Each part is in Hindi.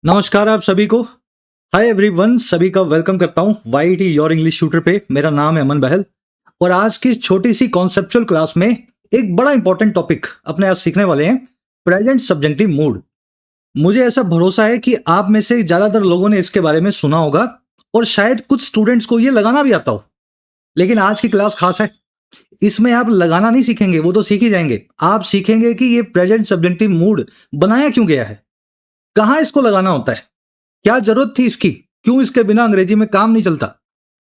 नमस्कार आप सभी को। हाय एवरीवन, सभी का वेलकम करता हूं YT योर इंग्लिश शूटर पे। मेरा नाम है अमन बहल और आज की इस छोटी सी कॉन्सेप्चुअल क्लास में एक बड़ा इंपॉर्टेंट टॉपिक अपने आज सीखने वाले हैं, प्रेजेंट सब्जेक्टिव मूड। मुझे ऐसा भरोसा है कि आप में से ज्यादातर लोगों ने इसके बारे में सुना होगा और शायद कुछ स्टूडेंट्स को ये लगाना भी आता हो, लेकिन आज की क्लास खास है। इसमें आप लगाना नहीं सीखेंगे, वो तो सीख ही जाएंगे। आप सीखेंगे कि ये प्रेजेंट सब्जेक्टिव मूड बनाया क्यों गया है, कहाँ इसको लगाना होता है, क्या जरूरत थी इसकी, क्यों इसके बिना अंग्रेजी में काम नहीं चलता।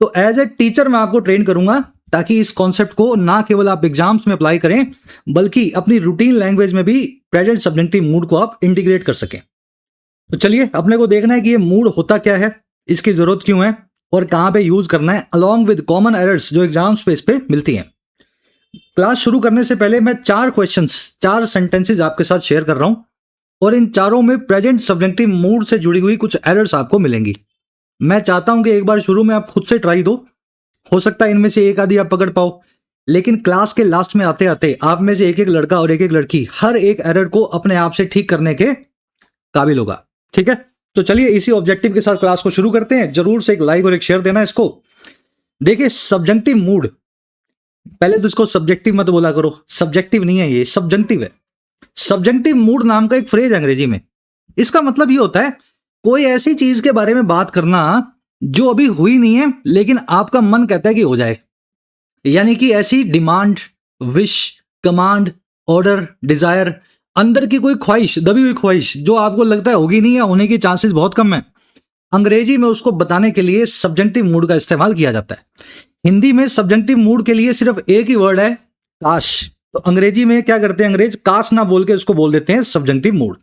तो एज ए टीचर मैं आपको ट्रेन करूंगा ताकि इस कॉन्सेप्ट को ना केवल आप एग्जाम्स में अप्लाई करें बल्कि अपनी रूटीन लैंग्वेज में भी प्रेजेंट सब्जेक्टिव मूड को आप इंटीग्रेट कर सकें। तो चलिए, अपने को देखना है कि ये मूड होता क्या है, इसकी जरूरत क्यों है और कहां पे यूज करना है, अलॉन्ग विद कॉमन एरर्स जो एग्जाम्स पे इस पे मिलती हैं। क्लास शुरू करने से पहले मैं 4 सेंटेंसेस आपके साथ शेयर कर रहा हूं और इन चारों में प्रेजेंट सब्जेक्टिव मूड से जुड़ी हुई कुछ एरर्स आपको मिलेंगी। मैं चाहता हूं कि एक बार शुरू में आप खुद से ट्राई दो, हो सकता है इनमें से एक आधी आप पकड़ पाओ, लेकिन क्लास के लास्ट में आते आते आप में से एक एक लड़का और एक एक लड़की हर एक एरर को अपने आप से ठीक करने के काबिल होगा। ठीक है, तो चलिए इसी ऑब्जेक्टिव के साथ क्लास को शुरू करते हैं। जरूर से एक लाइक और एक शेयर देना इसको। देखिए, सब्जेक्टिव मूड, पहले तो इसको सब्जेक्टिव मत बोला करो, सब्जेक्टिव नहीं है, ये सब्जेक्टिव है। सब्जेक्टिव मूड नाम का एक फ्रेज है अंग्रेजी में। इसका मतलब ये होता है कोई ऐसी चीज के बारे में बात करना जो अभी हुई नहीं है लेकिन आपका मन कहता है कि हो जाए। यानी कि ऐसी demand, wish, command, order, desire, अंदर की कोई ख्वाहिश, दबी हुई ख्वाहिश जो आपको लगता है होगी नहीं या होने की चांसेस बहुत कम है, अंग्रेजी में उसको बताने के लिए सब्जेक्टिव मूड का इस्तेमाल किया जाता है। हिंदी में सब्जेक्टिव मूड के लिए सिर्फ एक ही वर्ड है, काश। तो अंग्रेजी में क्या करते हैं अंग्रेज, काश ना बोल के उसको बोल देते हैं सब्जेक्टिव मूड।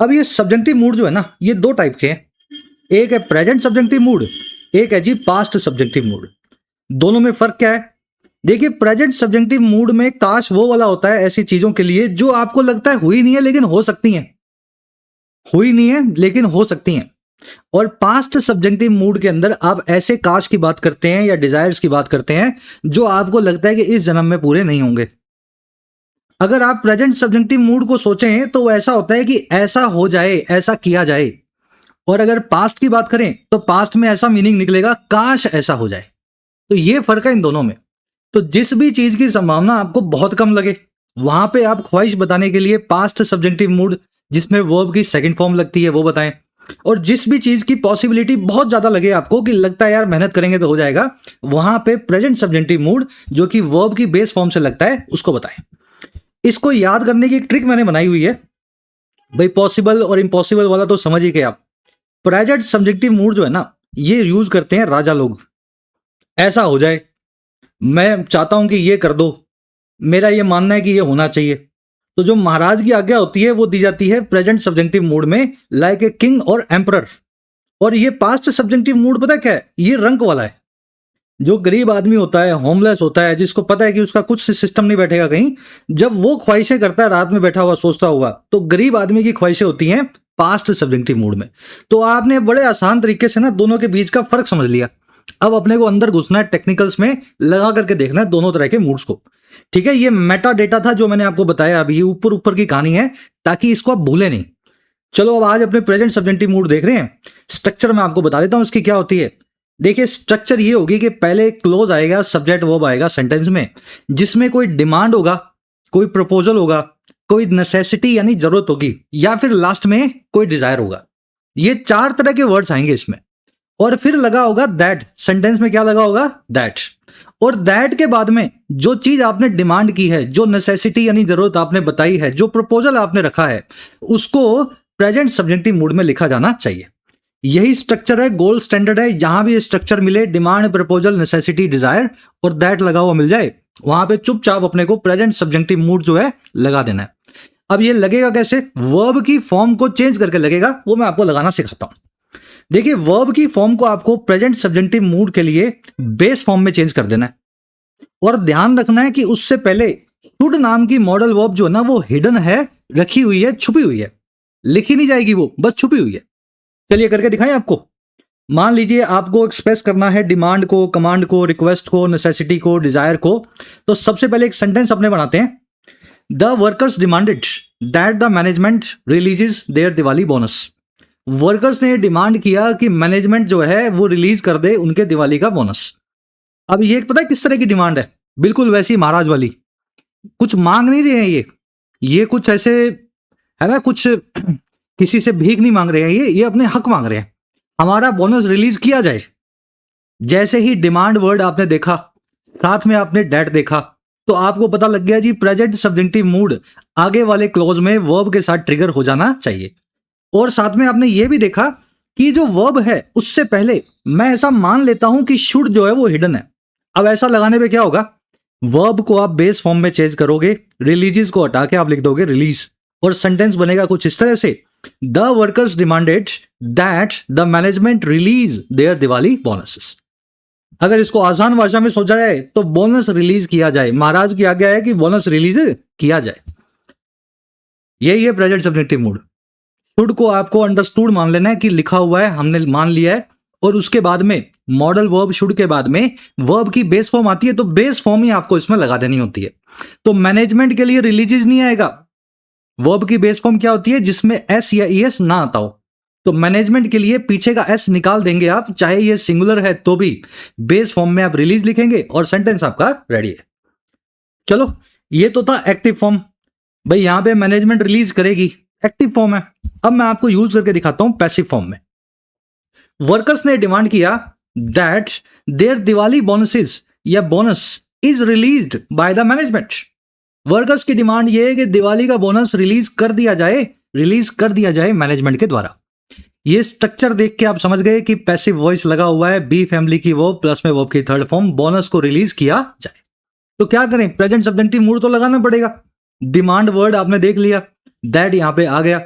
अब ये सब्जेक्टिव मूड जो है ना, ये दो टाइप के हैं। एक है प्रेजेंट सब्जेक्टिव मूड, एक है जी पास्ट सब्जेक्टिव मूड। दोनों में फर्क क्या है? देखिए, प्रेजेंट सब्जेक्टिव मूड में काश वो वाला होता है ऐसी चीजों के लिए जो आपको लगता है हुई नहीं है लेकिन हो सकती हैं, हुई नहीं है लेकिन हो सकती हैं। और पास्ट सब्जेक्टिव मूड के अंदर आप ऐसे काश की बात करते हैं या डिजायर्स की बात करते हैं जो आपको लगता है कि इस जन्म में पूरे नहीं होंगे। अगर आप प्रेजेंट सब्जेक्टिव मूड को सोचें तो ऐसा होता है कि ऐसा हो जाए, ऐसा किया जाए। और अगर पास्ट की बात करें तो पास्ट में ऐसा मीनिंग निकलेगा, काश ऐसा हो जाए। तो ये फर्क है इन दोनों में। तो जिस भी चीज की संभावना आपको बहुत कम लगे वहां पे आप ख्वाहिश बताने के लिए पास्ट सब्जेक्टिव मूड, जिसमें वर्ब की सेकंड फॉर्म लगती है, वो बताएं। और जिस भी चीज की पॉसिबिलिटी बहुत ज्यादा लगे आपको कि लगता है यार मेहनत करेंगे तो हो जाएगा, वहां पे प्रेजेंट सब्जेक्टिव मूड जो कि वर्ब की बेस फॉर्म से लगता है उसको बताएं। इसको याद करने की एक ट्रिक मैंने बनाई हुई है भाई। पॉसिबल और इम्पॉसिबल वाला तो समझ ही गए आप। प्रेजेंट सब्जेक्टिव मूड जो है ना, ये यूज करते हैं राजा लोग। ऐसा हो जाए, मैं चाहता हूं कि ये कर दो, मेरा ये मानना है कि ये होना चाहिए। तो जो महाराज की आज्ञा होती है वो दी जाती है प्रेजेंट सब्जेक्टिव मूड में, लाइक ए किंग और एम्परर। और ये पास्ट सब्जेक्टिव मूड पता क्या है? ये रंक वाला है। जो गरीब आदमी होता है, होमलेस होता है, जिसको पता है कि उसका कुछ सिस्टम नहीं बैठेगा कहीं, जब वो ख्वाहिशें करता है रात में बैठा हुआ सोचता हुआ, तो गरीब आदमी की ख्वाहिशें होती हैं पास्ट सब्जेक्टिव मूड में। तो आपने बड़े आसान तरीके से ना दोनों के बीच का फर्क समझ लिया। अब अपने को अंदर घुसना है, टेक्निकल्स में लगा करके देखना है दोनों तरह के मूड्स को। ठीक है, ये मेटा डेटा था जो मैंने आपको बताया अभी, ऊपर ऊपर की कहानी है ताकि इसको आप भूले नहीं। चलो अब आज अपने प्रेजेंट सब्जेक्टिव मूड देख रहे हैं। स्ट्रक्चर मैं आपको बता देता हूं इसकी क्या होती है। देखिए, स्ट्रक्चर ये होगी कि पहले क्लोज आएगा, सब्जेक्ट वर्ब आएगा सेंटेंस में, जिसमें कोई डिमांड होगा, कोई प्रपोजल होगा, कोई नेसेसिटी यानी जरूरत होगी, या फिर लास्ट में कोई डिजायर होगा। ये 4 तरह के वर्ड्स आएंगे इसमें। और फिर लगा होगा दैट, सेंटेंस में क्या लगा होगा? दैट। और दैट के बाद में जो चीज आपने डिमांड की है, जो नेसेसिटी यानी जरूरत आपने बताई है, जो प्रपोजल आपने रखा है, उसको प्रेजेंट सब्जेक्टिव मूड में लिखा जाना चाहिए। यही स्ट्रक्चर है, गोल्ड स्टैंडर्ड है। जहां भी स्ट्रक्चर मिले, डिमांड, प्रपोजल, नेसेसिटी, डिजायर और दैट लगा हुआ मिल जाए, वहां पे चुपचाप अपने को प्रेजेंट सब्जेक्टिव मूड जो है लगा देना है। अब ये लगेगा कैसे? वर्ब की फॉर्म को चेंज करके लगेगा, वो मैं आपको लगाना सिखाता हूं। देखिए, वर्ब की फॉर्म को आपको प्रेजेंट सब्जेक्टिव मूड के लिए बेस फॉर्म में चेंज कर देना है। और ध्यान रखना है कि उससे पहले शुड नाम की मॉडल वर्ब जो है ना, वो हिडन है, रखी हुई है, छुपी हुई है, लिखी नहीं जाएगी, वो बस छुपी हुई है। चलिए करके दिखाएं आपको। मान लीजिए आपको एक्सप्रेस करना है डिमांड को, कमांड को, रिक्वेस्ट को, नेसेसिटी को, डिजायर को। तो सबसे पहले एक सेंटेंस अपने बनाते हैं। The workers demanded that the management releases their Diwali bonus. Workers ने डिमांड किया कि मैनेजमेंट जो है वो रिलीज कर दे उनके दिवाली का बोनस। अब ये पता है किस तरह की डिमांड है? बिल्कुल वैसी महाराज वाली। कुछ मांग नहीं रहे हैं ये कुछ ऐसे है ना, कुछ किसी से भीख नहीं मांग रहे हैं, ये अपने हक मांग रहे हैं। हमारा बोनस रिलीज किया जाए। जैसे ही डिमांड वर्ड आपने देखा, साथ में आपने डेट देखा, तो आपको पता लग गया जी प्रेजेंट सब्जेक्टिव मूड आगे वाले क्लोज में वर्ब के साथ ट्रिगर हो जाना चाहिए। और साथ में आपने ये भी देखा कि जो वर्ब है उससे पहले मैं ऐसा मान लेता हूं कि शुड जो है वो हिडन है। अब ऐसा लगाने पे क्या होगा? वर्ब को आप बेस फॉर्म में चेंज करोगे, रिलीजेस को हटा के आप लिख दोगे रिलीज, और सेंटेंस बनेगा कुछ इस तरह से, the workers demanded that the management release there Diwali bonuses. अगर इसको आसान भाषा में सोचा जाए तो बोनस रिलीज किया जाए। महाराज की आज्ञा है कि बोनस रिलीज किया जाए। यही है प्रेजेंट सब्जेक्टिव मूड। शुड को आपको अंडरस्टूड मान लेना है कि लिखा हुआ है, हमने मान लिया है, और उसके बाद में मॉडल वर्ब शुड के बाद में वर्ब की बेस फॉर्म आती है, तो बेस फॉर्म ही आपको इसमें लगा देनी होती है। तो मैनेजमेंट के लिए रिलीजेस नहीं आएगा। वर्ब की बेस फॉर्म क्या होती है? जिसमें एस या ईएस ना आता हो। तो मैनेजमेंट के लिए पीछे का एस निकाल देंगे आप, चाहे ये सिंगुलर है तो भी बेस फॉर्म में आप रिलीज लिखेंगे और सेंटेंस आपका रेडी है। चलो, ये तो था एक्टिव फॉर्म। भाई यहां पे मैनेजमेंट रिलीज करेगी, एक्टिव फॉर्म है। अब मैं आपको यूज करके दिखाता हूं पैसिव फॉर्म में। वर्कर्स ने डिमांड किया दैट देयर दिवाली बोनसेस या bonus is released by the management. Workers की डिमांड ये है कि दिवाली का बोनस रिलीज कर दिया जाए मैनेजमेंट के द्वारा। ये स्ट्रक्चर देख के आप समझ गए कि पैसिव वॉइस लगा हुआ है, बी फैमिली की वर्ब प्लस में वर्ब की थर्ड फॉर्म, बोनस को रिलीज किया जाए। तो क्या करें? प्रेजेंट सब्जेक्टिव मूड तो लगाना पड़ेगा। डिमांड वर्ड आपने देख लिया, दैट यहां पे आ गया।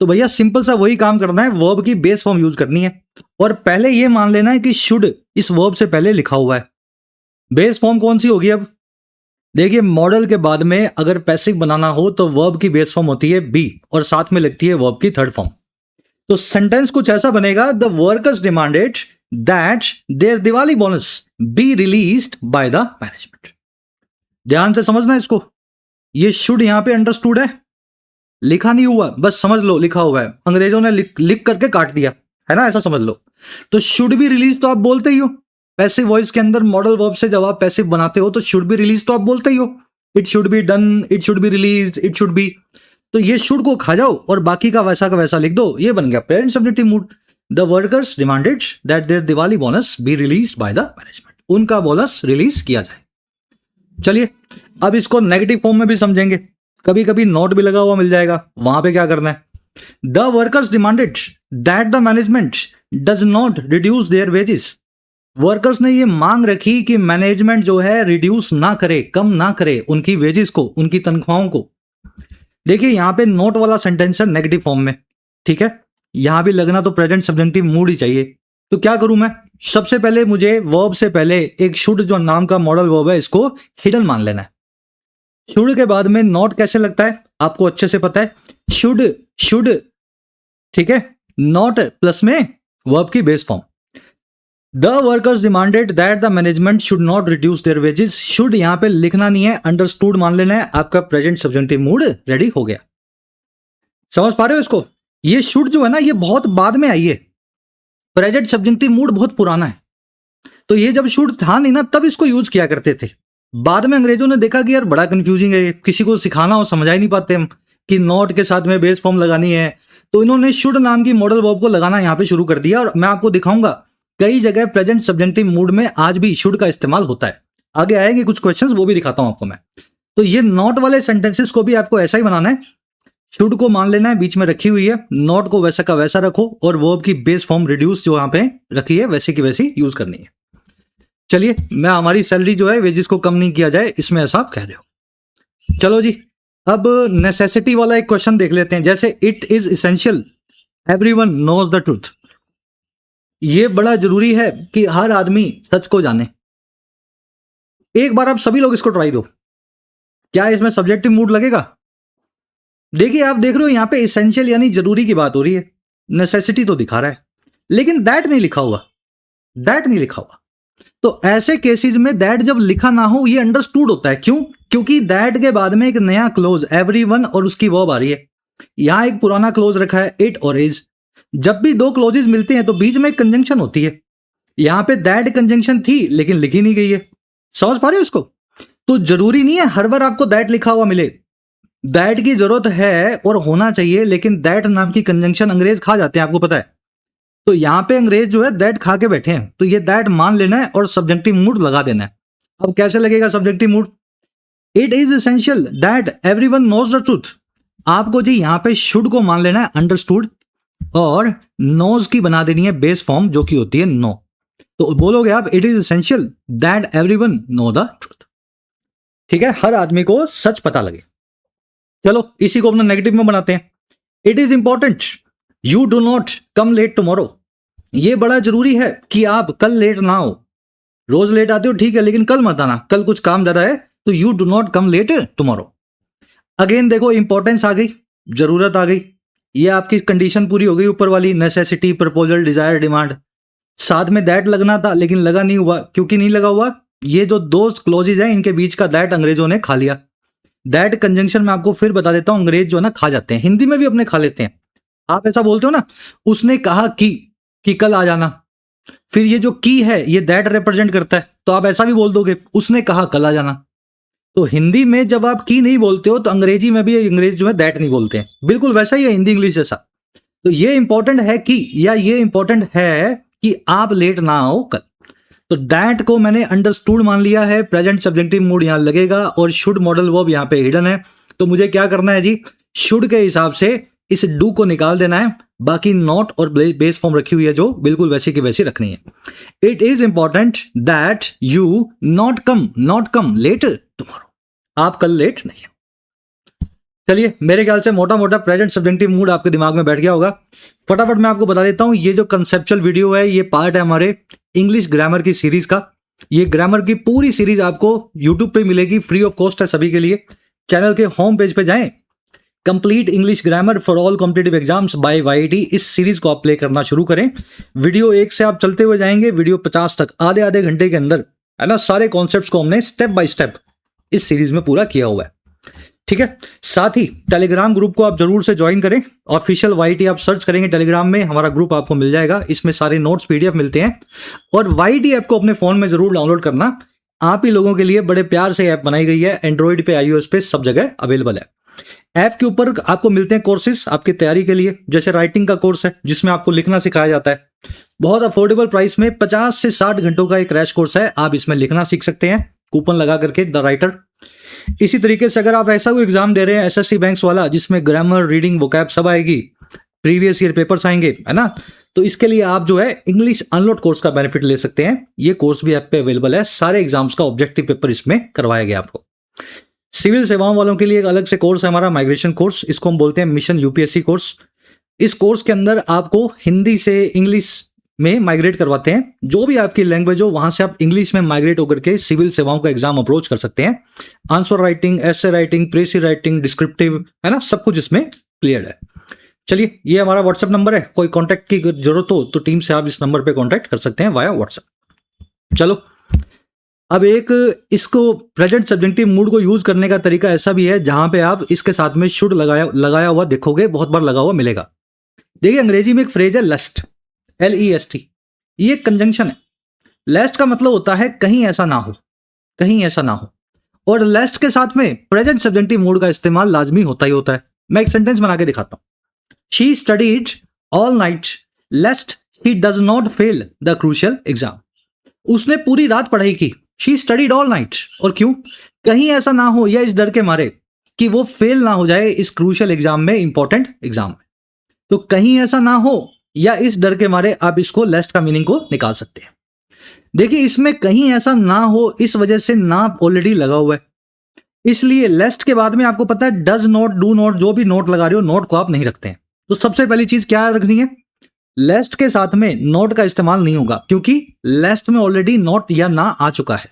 तो भैया सिंपल सा वही काम करना है, वर्ब की बेस फॉर्म यूज करनी है, और पहले ये मान लेना है कि शुड इस वर्ब से पहले लिखा हुआ है। बेस फॉर्म कौन सी होगी? अब देखिए, मॉडल के बाद में अगर पैसिव बनाना हो तो वर्ब की बेस फॉर्म होती है बी, और साथ में लगती है वर्ब की थर्ड फॉर्म। तो सेंटेंस कुछ ऐसा बनेगा, the workers demanded that their Diwali bonus be released by the management. ध्यान से समझना इसको। ये शुड यहां पे अंडरस्टूड है, लिखा नहीं हुआ, बस समझ लो लिखा हुआ है, अंग्रेजों ने लिख करके काट दिया है ना, ऐसा समझ लो। तो शुड बी रिलीज तो आप बोलते ही हो। पैसिव वॉइस के अंदर मॉडल वर्ब से जब आप पैसिव बनाते हो तो शुड बी रिलीज तो आप बोलते ही हो। It should be done, it should be release, it should be. तो ये शुड को खा जाओ और बाकी का वैसा लिख दो, ये बन गया present subjective mood. The workers demanded that their Diwali bonus be released by the management. उनका बोनस रिलीज किया जाए। चलिए, अब इसको नेगेटिव फॉर्म में भी समझेंगे। कभी कभी नोट भी लगा हुआ मिल जाएगा, वहां पे क्या करना है? The workers demanded that the management does not reduce there wages. Workers ने ये मांग रखी कि मैनेजमेंट जो है रिड्यूस ना करे, कम ना करे उनकी वेजेस को, उनकी तनख्वाहों को। देखिए यहां पे नोट वाला सेंटेंस है नेगेटिव फॉर्म में, ठीक है? यहां भी लगना तो प्रेजेंट सब्जेक्टिव मूड ही चाहिए। तो क्या करूं मैं? सबसे पहले मुझे वर्ब से पहले एक शुड जो नाम का मॉडल वर्ब है इसको हिडन मान लेना है। शुड के बाद में नॉट कैसे लगता है आपको अच्छे से पता है। शुड, ठीक है, नॉट प्लस में वर्ब की base form. The workers demanded that the management should not reduce there wages. Should यहां पे लिखना नहीं है, अंडरस्टूड मान लेना है। आपका प्रेजेंट सब्जेक्टिव मूड रेडी हो गया। समझ पा रहे हो इसको? ये शुड जो है ना, ये बहुत बाद में आई है। प्रेजेंट सब्जेक्टिव मूड बहुत पुराना है। तो ये जब शुड था नहीं ना, तब इसको यूज किया करते थे। बाद में अंग्रेजों ने देखा कि यार बड़ा कंफ्यूजिंग है, किसी को सिखाना हो समझा ही नहीं पाते हम कि नॉट के साथ में बेस फॉर्म लगानी है। तो इन्होंने शुड नाम की मॉडल वर्ब को लगाना यहां पे शुरू कर दिया। और मैं आपको दिखाऊंगा कई जगह प्रेजेंट सब्जेक्टिव मूड में आज भी शुड का इस्तेमाल होता है। आगे आएंगे कुछ क्वेश्चंस, वो भी दिखाता हूं आपको मैं। तो ये नॉट वाले सेंटेंसेस को भी आपको ऐसा ही बनाना है। शुड को मान लेना है, बीच में रखी हुई है, नॉट को वैसा का वैसा रखो, और वर्ब की बेस फॉर्म रिड्यूस जो यहां पे रखी है वैसी की वैसी यूज करनी है। चलिए, मैं हमारी सैलरी जो है वेजेस को कम नहीं किया जाए, इसमें ऐसा आप कह रहे हो। चलो जी, अब नेसेसिटी वाला एक क्वेश्चन देख लेते हैं। जैसे it is essential everyone knows the truth. ये बड़ा जरूरी है कि हर आदमी सच को जाने। एक बार आप सभी लोग इसको ट्राई दो, क्या इसमें सब्जेक्टिव मूड लगेगा? देखिए, आप देख रहे हो यहां पे इसेंशियल यानी जरूरी की बात हो रही है, नेसेसिटी तो दिखा रहा है, लेकिन दैट नहीं लिखा हुआ, दैट नहीं लिखा हुआ। तो ऐसे केसेस में दैट जब लिखा ना हो, ये अंडरस्टूड होता है। क्यों? क्योंकि दैट के बाद में एक नया क्लोज एवरीवन और उसकी वर्ब आ रही है। यहां एक पुराना क्लोज रखा है इट और इज, जब भी दो क्लोजेस मिलते हैं तो बीच में एक कंजंक्शन होती है। यहां पे दैट कंजंक्शन थी लेकिन लिखी नहीं गई है। समझ पा रहे हो इसको? तो जरूरी नहीं है हर बार आपको दैट लिखा हुआ मिले। दैट की जरूरत है और होना चाहिए, लेकिन दैट नाम की कंजंक्शन अंग्रेज खा जाते हैं, आपको पता है। तो यहां पे अंग्रेज जो है दैट खा के बैठे हैं, तो ये दैट मान लेना है और सब्जेक्टिव मूड लगा देना है। अब कैसे लगेगा subjective mood? It is essential that everyone knows the truth. आपको जी यहां पे शुड को मान लेना है अंडरस्टूड, और नोज की बना देनी है बेस फॉर्म जो कि होती है नो। तो बोलोगे आप it is essential that everyone know the truth. ठीक है, हर आदमी को सच पता लगे। चलो इसी को अपना नेगेटिव में बनाते हैं। It is important you do not come late tomorrow. ये बड़ा जरूरी है कि आप कल लेट ना हो। रोज लेट आते हो ठीक है, लेकिन कल मत आना, कल कुछ काम ज्यादा है, तो you do not come late tomorrow. Again देखो इंपॉर्टेंस आ गई, जरूरत आ गई, ये आपकी कंडीशन पूरी हो गई ऊपर वाली, नेसेसिटी, प्रपोजल, डिजायर, डिमांड। साथ में दैट लगना था लेकिन लगा नहीं हुआ। क्योंकि नहीं लगा हुआ? ये जो दो क्लोजेज हैं इनके बीच का दैट अंग्रेजों ने खा लिया। दैट कंजंक्शन में आपको फिर बता देता हूं, अंग्रेज जो है ना खा जाते हैं, हिंदी में भी अपने खा लेते हैं। आप ऐसा बोलते हो ना, उसने कहा कि कल आ जाना, फिर ये जो की है ये दैट रिप्रेजेंट करता है, तो आप ऐसा भी बोल दोगे उसने कहा कल आ जाना। तो हिंदी में जब आप की नहीं बोलते हो तो अंग्रेजी में भी अंग्रेज जो है दैट नहीं बोलते हैं, बिल्कुल वैसा ही है हिंदी इंग्लिश जैसा। तो ये इंपॉर्टेंट है कि, या ये इंपॉर्टेंट है कि आप लेट ना आओ कल। तो दैट को मैंने अंडरस्टूड मान लिया है, प्रेजेंट सब्जेक्टिव मूड यहां लगेगा, और शुड मॉडल वर्ब यहां पे हिडन है। तो मुझे क्या करना है जी, शुड के हिसाब से इस डू को निकाल देना है, बाकी नॉट और बेस फॉर्म रखी हुई है जो बिल्कुल वैसी की वैसी रखनी है। It is important that you not come late tomorrow. आप कल लेट नहीं हो। चलिए मेरे ख्याल से मोटा मोटा प्रेजेंट सब्जेक्टिव मूड आपके दिमाग में बैठ गया होगा। फटाफट मैं आपको बता देता हूं, ये जो कंसेप्चुअल वीडियो है ये पार्ट है हमारे इंग्लिश ग्रामर की सीरीज का। ये ग्रामर की पूरी सीरीज आपको यूट्यूब पे मिलेगी, फ्री ऑफ कॉस्ट है सभी के लिए। चैनल के होम पेज पे जाएं, complete English grammar for all competitive exams by YT, इस सीरीज को आप प्ले करना शुरू करें। वीडियो 1 से आप चलते हुए जाएंगे वीडियो 50 तक, आधे आधे घंटे के अंदर, है ना। सारे कॉन्सेप्ट्स को हमने स्टेप बाय स्टेप इस सीरीज में पूरा किया हुआ है। ठीक है, साथ ही टेलीग्राम ग्रुप को आप जरूर से ज्वाइन करें। ऑफिशियल वाईटी आप सर्च करेंगे टेलीग्राम में, हमारा ग्रुप आपको मिल जाएगा। इसमें सारे नोट्स पीडीएफ मिलते हैं, और वाईटी ऐप को अपने फोन में जरूर डाउनलोड करना। आप ही लोगों के लिए बड़े प्यार से ऐप बनाई गई है, एंड्रॉइड पे, आईओएस पे, सब जगह अवेलेबल है। ऐप के ऊपर आपको मिलते हैं कोर्सेज आपकी तैयारी के लिए, जैसे राइटिंग का कोर्स है जिसमें आपको लिखना सिखाया जाता है, बहुत अफोर्डेबल प्राइस में। 50 से 60 घंटों का एक क्रैश कोर्स है, आप इसमें लिखना सीख सकते हैं कूपन लगा करके, द राइटर। इसी तरीके से अगर आप ऐसा कोई एग्जाम दे रहे हैं एसएससी बैंक्स वाला, जिसमें ग्रामर, रीडिंग, वोकैब सब आएगी, प्रीवियस ईयर पेपर्स आएंगे, है ना, तो इसके लिए आप जो है इंग्लिश अनलोड कोर्स का बेनिफिट ले सकते हैं। ये कोर्स भी ऐप पे अवेलेबल है, सारे एग्जाम्स का ऑब्जेक्टिव पेपर इसमें करवाया गया आपको। सिविल सेवाओं वालों के लिए एक अलग से कोर्स है हमारा, माइग्रेशन कोर्स, इसको हम बोलते हैं मिशन यूपीएससी कोर्स। इस कोर्स के अंदर आपको हिंदी से इंग्लिश में माइग्रेट करवाते हैं, जो भी आपकी लैंग्वेज हो वहां से आप इंग्लिश में माइग्रेट होकर के सिविल सेवाओं का एग्जाम अप्रोच कर सकते हैं। Answer writing, essay writing, प्रेसी writing, descriptive, है ना, सब कुछ इसमें क्लियर है। चलिए ये हमारा व्हाट्सएप नंबर है, कोई कांटेक्ट की जरूरत हो तो टीम से आप इस नंबर पे कांटेक्ट कर सकते हैं वाया व्हाट्सएप। चलो अब एक इसको प्रेजेंट सब्जेक्टिव मूड को यूज करने का तरीका ऐसा भी है जहां पे आप इसके साथ में शुड लगाया हुआ देखोगे, बहुत बार लगा हुआ मिलेगा। देखिए अंग्रेजी में एक फ्रेज है लस्ट, LEST, ये कंजंक्शन है। लेस्ट का मतलब होता है कहीं ऐसा ना हो, कहीं ऐसा ना हो, और लेस्ट के साथ में प्रेजेंट सब्जेक्टिव मूड का इस्तेमाल लाजमी होता ही होता है। मैं एक सेंटेंस बना के दिखाता हूं। She studied all night lest he does not fail the crucial exam. उसने पूरी रात पढ़ाई की, शी स्टडीड ऑल नाइट, और क्यों? कहीं ऐसा ना हो, या इस डर के मारे कि वो फेल ना हो जाए इस क्रूशियल एग्जाम में, इंपॉर्टेंट एग्जाम में। तो कहीं ऐसा ना हो या इस डर के मारे आप इसको लेस्ट का मीनिंग को निकाल सकते हैं। देखिए इसमें कहीं ऐसा ना हो, इस वजह से ना ऑलरेडी लगा हुआ है, इसलिए लेस्ट के बाद में आपको पता है डज नॉट, डू नॉट, जो भी नोट लगा रहे हो नोट को आप नहीं रखते हैं। तो सबसे पहली चीज क्या याद रखनी है, लेस्ट के साथ में नोट का इस्तेमाल नहीं होगा, क्योंकि लेस्ट में ऑलरेडी नोट या ना आ चुका है।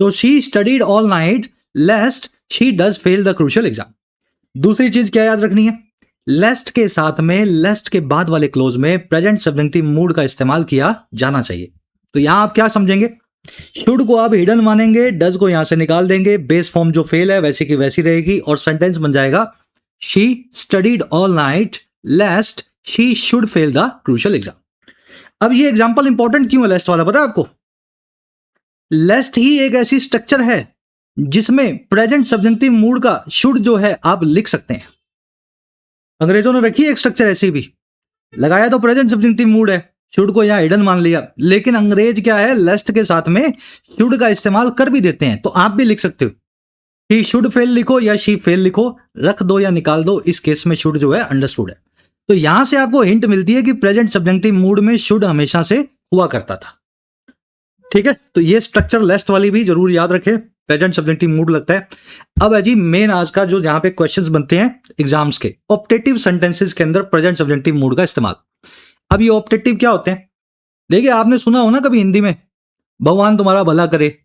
तो she studied all night lest she does fail the crucial exam. दूसरी चीज क्या याद रखनी है, लेस्ट के साथ में, लेस्ट के बाद वाले क्लोज में प्रेजेंट सब्जेक्टिव मूड का इस्तेमाल किया जाना चाहिए। तो यहां आप क्या समझेंगे, शुड को आप हिडन मानेंगे, डज को यहां से निकाल देंगे, बेस फॉर्म जो फेल है वैसी की वैसी रहेगी, और सेंटेंस बन जाएगा she studied all night lest she should fail the crucial exam. अब ये एग्जाम्पल इंपॉर्टेंट क्यों है लेस्ट वाला, पता है आपको? लेस्ट ही एक ऐसी स्ट्रक्चर है जिसमें प्रेजेंट सब्जेक्टिव मूड का शुड जो है आप लिख सकते हैं। अंग्रेजों ने रखी है एक स्ट्रक्चर ऐसी भी, लगाया तो प्रेजेंट सब्जेक्टिव मूड है, शुड को यहां हिडन मान लिया, लेकिन अंग्रेज क्या है, लेस्ट के साथ में शुड का इस्तेमाल कर भी देते हैं। तो आप भी लिख सकते हो, ही शुड फेल लिखो या शी फेल लिखो, रख दो या निकाल दो, इस केस में शुड जो है अंडरस्टूड है। तो यहां से आपको हिंट मिलती है कि प्रेजेंट सब्जेक्टिव मूड में शुड हमेशा से हुआ करता था। ठीक है, तो ये स्ट्रक्चर लेस्ट वाली भी जरूर याद रखें, प्रेजेंट सब्जेक्टिव मूड लगता है। अब है जी मेन आज का जो जहां पे क्वेश्चंस बनते हैं एग्जाम्स के, ऑप्टेटिव सेंटेंसेस के अंदर प्रेजेंट सब्जेक्टिव मूड का इस्तेमाल। अब ये ऑप्टेटिव क्या होते हैं? देखिए आपने सुना हो ना कभी हिंदी में, भगवान तुम्हारा भला करे,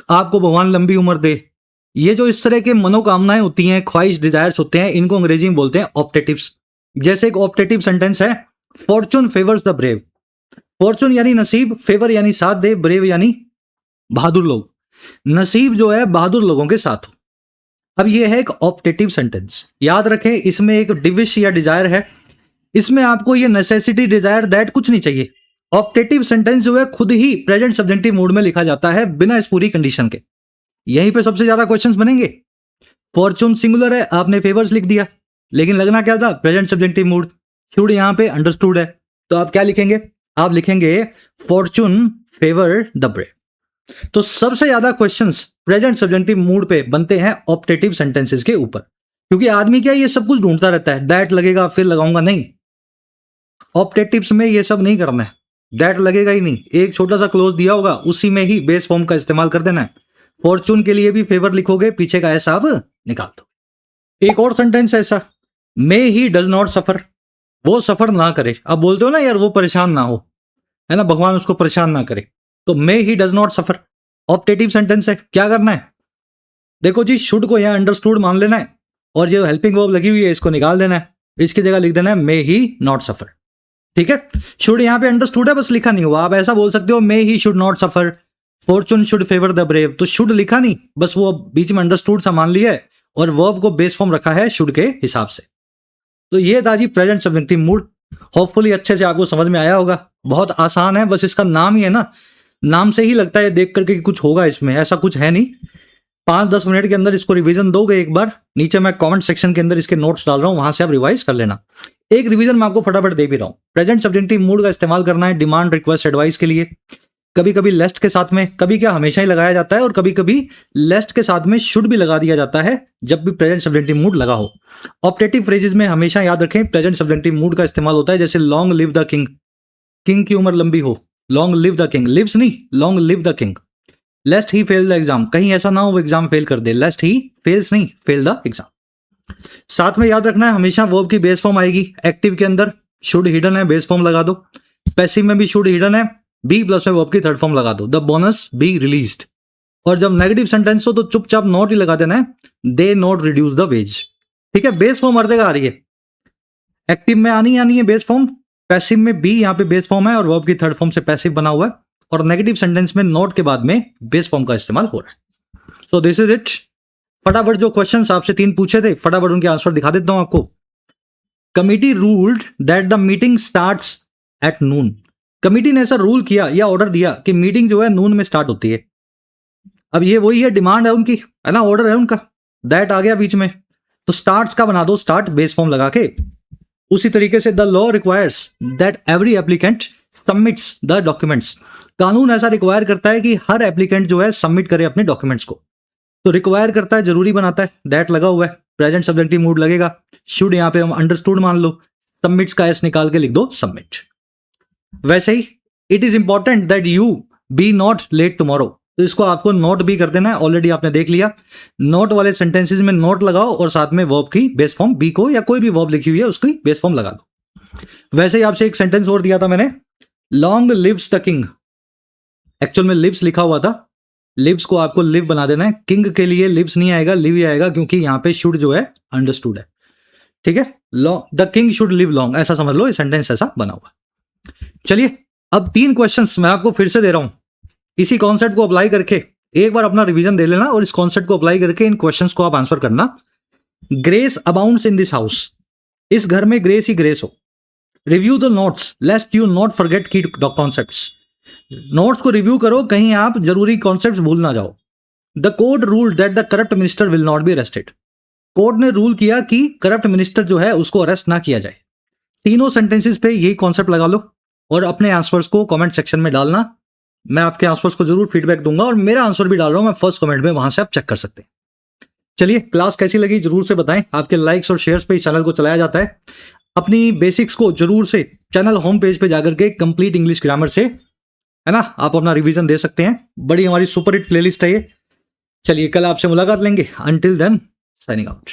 आपको भगवान लंबी उम्र दे, ये जो इस तरह के मनोकामनाएं होती हैं, ख्वाहिश, डिजायर्स होते हैं, इनको अंग्रेजी में बोलते हैं ऑप्टेटिव्स। जैसे एक ऑप्टेटिव सेंटेंस है, Fortune favours the brave. Fortune यानी नसीब, फेवर यानी साथ दे, ब्रेव यानी बहादुर लोग। नसीब जो है बहादुर लोगों के साथ हो। अब ये है एक ऑप्टेटिव सेंटेंस, याद रखें इसमें एक डिविश या डिजायर है, इसमें आपको ये नेसेसिटी, डिजायर, दैट कुछ नहीं चाहिए। ऑप्टेटिव सेंटेंस जो है खुद ही प्रेजेंट सब्जेक्टिव मूड में लिखा जाता है बिना इस पूरी कंडीशन के। यहीं पे सबसे ज्यादा क्वेश्चंस बनेंगे। फॉर्चून सिंगुलर है, आपने फेवर्स लिख दिया, लेकिन लगना क्या था, प्रेजेंट सब्जेक्टिव मूड, शुड यहां पे अंडरस्टूड है, तो आप क्या लिखेंगे, आप लिखेंगे फॉर्चून फेवर द ब्रेव। तो सबसे ज्यादा क्वेश्चंस प्रेजेंट सब्जेक्टिव मूड पे बनते हैं ऑप्टेटिव सेंटेंसेस के ऊपर, क्योंकि आदमी क्या ये सब कुछ ढूंढता रहता है, दैट लगेगा फिर लगाऊंगा, नहीं, ऑप्टेटिव्स में ये सब नहीं करना है, दैट लगेगा ही नहीं, एक छोटा सा क्लोज दिया होगा उसी में ही बेस फॉर्म का इस्तेमाल कर देना है। फॉर्चून के लिए भी फेवर लिखोगे, पीछे का ऐसा अब निकाल दो। एक और सेंटेंस ऐसा, मे ही डज नॉट सफर, वो सफर ना करे। अब बोलते हो ना यार वो परेशान ना हो, है ना, भगवान उसको परेशान ना करे, तो may he does not suffer optative sentence है। क्या करना है, देखो जी, शुड को यहां अंडरस्टूड मान लेना है और जो हेल्पिंग वर्ब लगी हुई है इसको निकाल देना है, इसकी जगह लिख देना है मे ही नॉट सफर। ठीक है, शुड यहां पे अंडरस्टूड है, बस लिखा नहीं हुआ। आप ऐसा बोल सकते हो may he should not suffer, fortune should favour the brave, तो शुड लिखा नहीं, बस वो बीच में अंडरस्टूड सा मान लिया है और वर्ब को बेस फॉर्म रखा है शुड के हिसाब से। तो ये था जी प्रेजेंट सब्जेक्टिव मूड। होपफुली अच्छे से आपको समझ में आया होगा, बहुत आसान है, बस इसका नाम ही है ना, नाम से ही लगता है देख करके कि कुछ होगा इसमें, ऐसा कुछ है नहीं। 5-10 मिनट के अंदर इसको रिवीजन दोगे एक बार, नीचे मैं कमेंट सेक्शन के अंदर इसके नोट्स डाल रहा हूं, वहां से आप रिवाइज कर लेना। एक रिवीजन मैं आपको फटाफट दे भी रहा हूं। प्रेजेंट सब्जेक्टिव मूड का इस्तेमाल करना है डिमांड, रिक्वेस्ट, एडवाइस के लिए, कभी कभी लेस्ट के साथ में, कभी क्या हमेशा ही लगाया जाता है, और कभी कभी लेस्ट के साथ में शुड भी लगा दिया जाता है जब भी प्रेजेंट सब्जेक्टिव मूड लगा हो। ऑप्टेटिव फ्रेजेस में हमेशा याद रखें प्रेजेंट सब्जेक्टिव मूड का इस्तेमाल होता है, जैसे long live the king, king की उम्र लंबी हो, long live the king, lives नहीं, long live the king. Lest he fail the exam, कहीं ऐसा ना हो वो एग्जाम फेल कर दे, लेस्ट ही फेल्स नहीं, फेल द एग्जाम। साथ में याद रखना है हमेशा वर्ब की बेस फॉर्म आएगी। एक्टिव के अंदर शुड हिडन है, बेस फॉर्म लगा दो। पैसिव में भी शुड हिडन है, बी प्लस में वर्ब की थर्ड फॉर्म लगा दो, द बोनस बी रिलीज्ड। और जब नेगेटिव सेंटेंस हो तो चुपचाप नॉट ही लगा देना है, they not reduce the ways. ठीक है, बेस फॉर्म हर जगह आ रही है, एक्टिव में आनी है बेस फॉर्म, पैसिव में बी यहाँ पे बेस फॉर्म है और वर्ब की थर्ड फॉर्म से पैसिव बना हुआ है, और नेगेटिव सेंटेंस में नॉट के बाद में बेस फॉर्म का इस्तेमाल हो रहा है। So this is it. फटाफट जो क्वेश्चंस आपसे 3 पूछे थे, फटाफट उनके आंसर दिखा देता हूं आपको। Committee ruled that the meeting starts at noon. Committee ने ऐसा रूल किया या ऑर्डर दिया कि मीटिंग जो है नून में स्टार्ट होती है। अब ये वही है, डिमांड है उनकी, है ना, ऑर्डर है उनका, दैट आ गया बीच में, तो स्टार्ट्स का बना दो, स्टार्ट बेस फॉर्म लगा के। उसी तरीके से the law requires that every applicant submits the documents. कानून ऐसा रिक्वायर करता है कि हर एप्लीकेंट जो है सबमिट करे अपने डॉक्यूमेंट्स को, तो रिक्वायर करता है, जरूरी बनाता है, दैट लगा हुआ है, प्रेजेंट सब्जेक्टिव मूड लगेगा। शुड यहां पे हम अंडरस्टूड मान लो, सबमिट्स का एस निकाल के लिख दो सबमिट। वैसे ही it is important that you be not late tomorrow, तो इसको आपको नोट भी कर देना है, ऑलरेडी आपने देख लिया। नोट वाले सेंटेंसेस में नोट लगाओ और साथ में वर्ब की बेस फॉर्म बी को या कोई भी वर्ब लिखी हुई है उसकी बेस फॉर्म लगा दो। वैसे ही आपसे एक सेंटेंस और दिया था मैंने, long lives the king, actual में लिव्स लिखा हुआ था, लिव्स को आपको लिव बना देना है, किंग के लिए लिव्स नहीं आएगा, लिव ही आएगा, क्योंकि यहां पे शुड जो है अंडरस्टूड है। ठीक है, the king should live long, ऐसा समझ लो, ये सेंटेंस ऐसा बना हुआ। चलिए अब 3 क्वेश्चंस मैं आपको फिर से दे रहा हूं, इसी कॉन्सेप्ट को अप्लाई करके एक बार अपना रिवीजन दे लेना और इस कॉन्सेप्ट को अप्लाई करके इन क्वेश्चंस को आप आंसर करना। Grace abounds in this house, इस घर में ग्रेस ही ग्रेस हो, review the notes लेस्ट you not forget की कॉन्सेप्ट्स। नोट्स को रिव्यू करो, कहीं आप जरूरी कॉन्सेप्ट्स भूल ना जाओ। The court ruled that the corrupt minister will not be arrested. Court ने रूल किया कि करप्ट मिनिस्टर जो है उसको अरेस्ट ना किया जाए। तीनों सेंटेंसेस पे यही कॉन्सेप्ट लगा लो और अपने आंसर्स को कमेंट सेक्शन में डालना। मैं आपके आंसर्स को जरूर फीडबैक दूंगा और मेरा आंसर भी डाल रहा हूं मैं फर्स्ट कमेंट में, वहां से आप चेक कर सकते हैं। चलिए, क्लास कैसी लगी जरूर से बताएं। आपके लाइक्स और शेयर्स पे इस चैनल को चलाया जाता है। अपनी बेसिक्स को जरूर से चैनल होम पेज पे जाकर के कंप्लीट इंग्लिश ग्रामर से, है ना, आप अपना रिवीजन दे सकते हैं। बड़ी हमारी सुपर हिट प्लेलिस्ट है ये। चलिए, कल आपसे मुलाकात लेंगे। Until then, signing out.